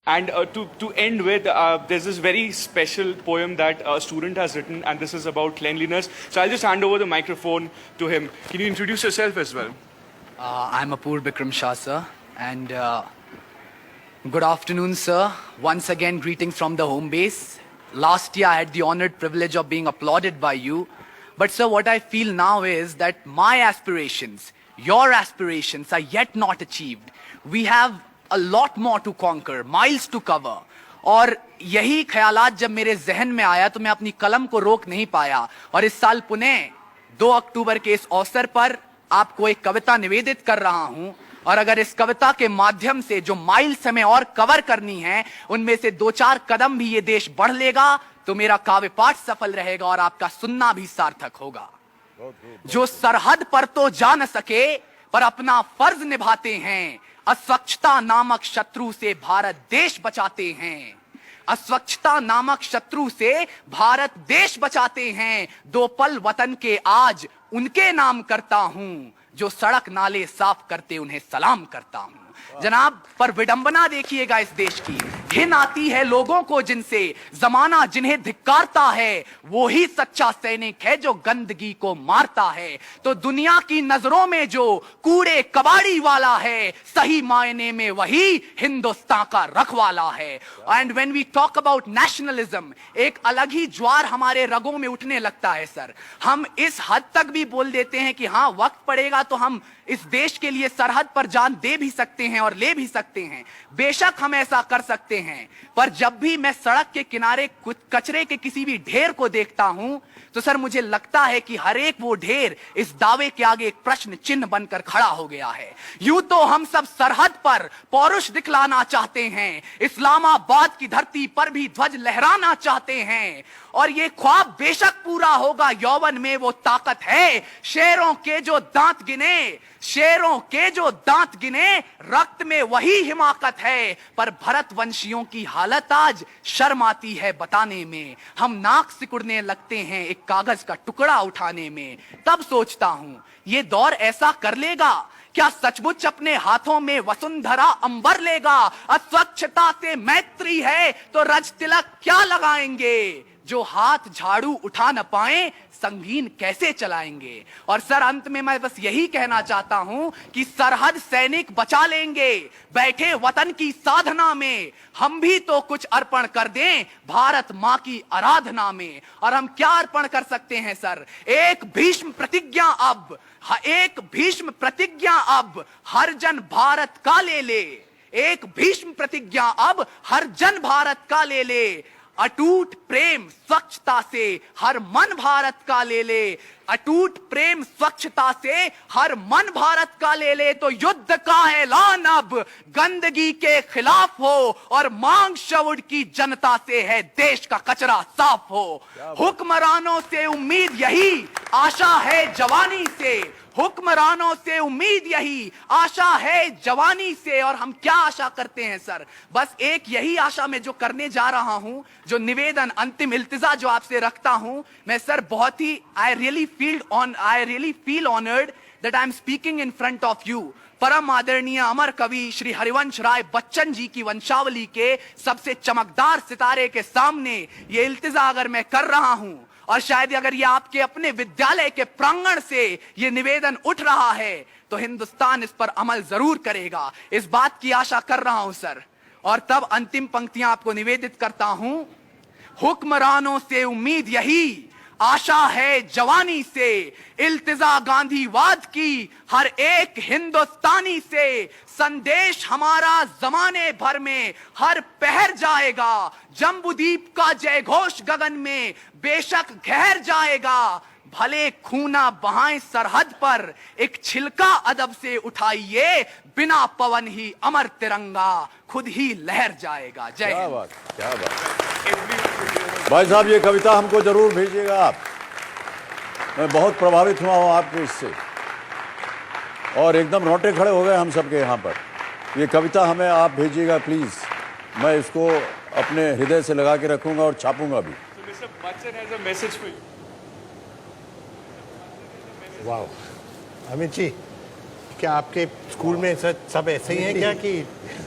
And to end with, there's this very special poem that a student has written, and this is about cleanliness. So I'll just hand over the microphone to him. Can you introduce yourself as well? I'm Apoor Bikram Shah, sir, and good afternoon, sir. Once again, greetings from the home base. Last year, I had the honored privilege of being applauded by you. But, sir, what I feel now is that my aspirations, your aspirations, are yet not achieved. We have a lot more to conquer, miles to cover. और यही ख्यालात जब मेरे जहन में आया तो मैं अपनी कलम को रोक नहीं पाया और इस साल पुणे 2 अक्टूबर के इस अवसर पर आपको एक कविता निवेदित कर रहा हूं। और अगर इस कविता के माध्यम से जो माइल्स हमें और कवर करनी है उनमें से 2-4 कदम भी ये देश बढ़ लेगा तो मेरा काव्य पाठ सफल रहेगा और आपका सुनना भी सार्थक होगा। जो सरहद पर तो जा न सके पर अपना फर्ज निभाते हैं, अस्वच्छता नामक शत्रु से भारत देश बचाते हैं। अस्वच्छता नामक शत्रु से भारत देश बचाते हैं। 2 पल वतन के आज उनके नाम करता हूं, जो सड़क नाले साफ करते उन्हें सलाम करता हूं। जनाब, पर विडंबना देखिएगा इस देश की। घिन आती है लोगों को जिनसे, जमाना जिन्हें धिक्कारता है, वो ही सच्चा सैनिक है जो गंदगी को मारता है। तो दुनिया की नजरों में जो कूड़े कबाड़ी वाला है, सही मायने में वही हिंदुस्तान का रखवाला है। And when we talk about nationalism, एक अलग ही ज्वार हमारे रगों में उठने लगता है सर। हम इस हद तक भी बोल देते हैं कि हाँ, वक्त पड़ेगा तो हम इस देश के लिए सरहद पर जान दे भी सकते हैं और ले भी सकते हैं। बेशक हम ऐसा कर सकते हैं, पर जब भी मैं सड़क के किनारे कचरे के किसी भी ढेर को देखता हूं तो सर मुझे लगता है कि हर एक वो ढेर इस दावे के आगे एक प्रश्न चिन्ह बनकर खड़ा हो गया है। यूं तो हम सब सरहद पर पौरुष दिखलाना चाहते हैं, इस्लामाबाद की धरती पर भी ध्वज लहराना चाहते हैं, और ये ख्वाब बेशक पूरा होगा। यौवन में वो ताकत है, शेरों के जो दांत गिने, शेरों के जो दांत गिने, रक्त में वही हिमाकत है। पर भरतवंशियों की हालत आज शर्म आती है बताने में। हम नाक सिकुड़ने लगते हैं एक कागज का टुकड़ा उठाने में। तब सोचता हूं ये दौर ऐसा कर लेगा क्या सचमुच अपने हाथों में वसुंधरा अंबर लेगा। अस्वच्छता से मैत्री है तो रज तिलक क्या लगाएंगे, जो हाथ झाड़ू उठा न पाए संगीन कैसे चलाएंगे। और सर अंत में मैं बस यही कहना चाहता हूं कि सरहद सैनिक बचा लेंगे, बैठे वतन की साधना में हम भी तो कुछ अर्पण कर दें भारत मां की आराधना में। और हम क्या अर्पण कर सकते हैं सर? एक भीष्म प्रतिज्ञा अब, एक भीष्म प्रतिज्ञा अब हर जन भारत का ले ले। एक भीष्म प्रतिज्ञा अब हर जन भारत का ले ले। अटूट प्रेम स्वच्छता से हर मन भारत का ले ले। अटूट प्रेम स्वच्छता से हर मन भारत का ले ले। तो युद्ध का ऐलान अब गंदगी के खिलाफ हो और मांग शवुड की जनता से है देश का कचरा साफ हो। हुक्मरानों से उम्मीद यही, आशा है जवानी से। हुक्मरानों से उम्मीद यही, आशा है जवानी से। और हम क्या आशा करते हैं सर? बस एक यही आशा में जो करने जा रहा हूं, जो निवेदन, अंतिम इल्तिजा जो आपसे रखता हूं, मैं सर बहुत ही I really feel honoured that I am speaking in front of you. परम आदरणीय अमर कवि श्री हरिवंश राय बच्चन जी की वंशावली के सबसे चमकदार सितारे के सामने ये इल्तिजा अगर मैं कर रहा हूं, और शायद अगर ये आपके अपने विद्यालय के प्रांगण से ये निवेदन उठ रहा है तो हिंदुस्तान इस पर अमल जरूर करेगा, इस बात की आशा कर रहा हूं सर। और तब अंतिम पंक्तियां आपको निवेदित करता हूं। हुक्मरानों से उम्मीद यही, आशा है जवानी से। इल्तिजा गांधीवाद की हर एक हिंदुस्तानी से। संदेश हमारा जमाने भर में हर पहर जाएगा। जम्बूद्वीप का जय घोष गगन में बेशक गहर जाएगा। भले खूना बहाएं सरहद पर, एक छिलका अदब से उठाइए। बिना पवन ही अमर तिरंगा खुद ही लहर जाएगा। जय हिंद। क्या बात, क्या बात। भाई साहब, ये कविता हमको जरूर भेजिएगा आप। मैं बहुत प्रभावित हुआ हूँ आपके इससे, और एकदम रोंगटे खड़े हो गए हम सबके यहाँ पर। ये कविता हमें आप भेजिएगा प्लीज। मैं इसको अपने हृदय से लगा के रखूंगा और छापूंगा भी। वाह, अमित जी, क्या आपके स्कूल में सब ऐसे ही हैं क्या? कि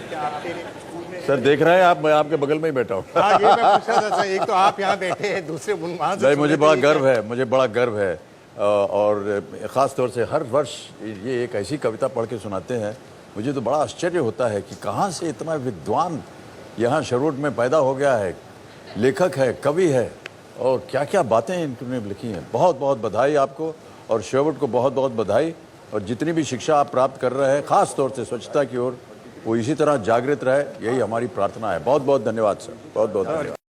क्या आपके स्कूल में सर देख रहे हैं आप, मैं आपके बगल में ही बैठा हूँ। हाँ, ये मैं पूछ रहा था सर, एक तो आप यहाँ बैठे हैं, दूसरे वहाँ से नहीं, मुझे सुने बड़ा थे गर्व है, मुझे बड़ा गर्व है। और ख़ास तौर से हर वर्ष ये एक ऐसी कविता पढ़ के सुनाते हैं, मुझे तो बड़ा आश्चर्य होता है कि कहाँ से इतना विद्वान यहाँ शरूट में पैदा हो गया है, लेखक है, कवि है, और क्या क्या बातें इन्होंने लिखी हैं। बहुत बहुत बधाई आपको और शरूट को बहुत बहुत बधाई। और जितनी भी शिक्षा आप प्राप्त कर रहे हैं, ख़ास तौर से स्वच्छता की ओर, वो इसी तरह जागृत रहे, यही हमारी प्रार्थना है। बहुत बहुत धन्यवाद सर, बहुत बहुत धन्यवाद।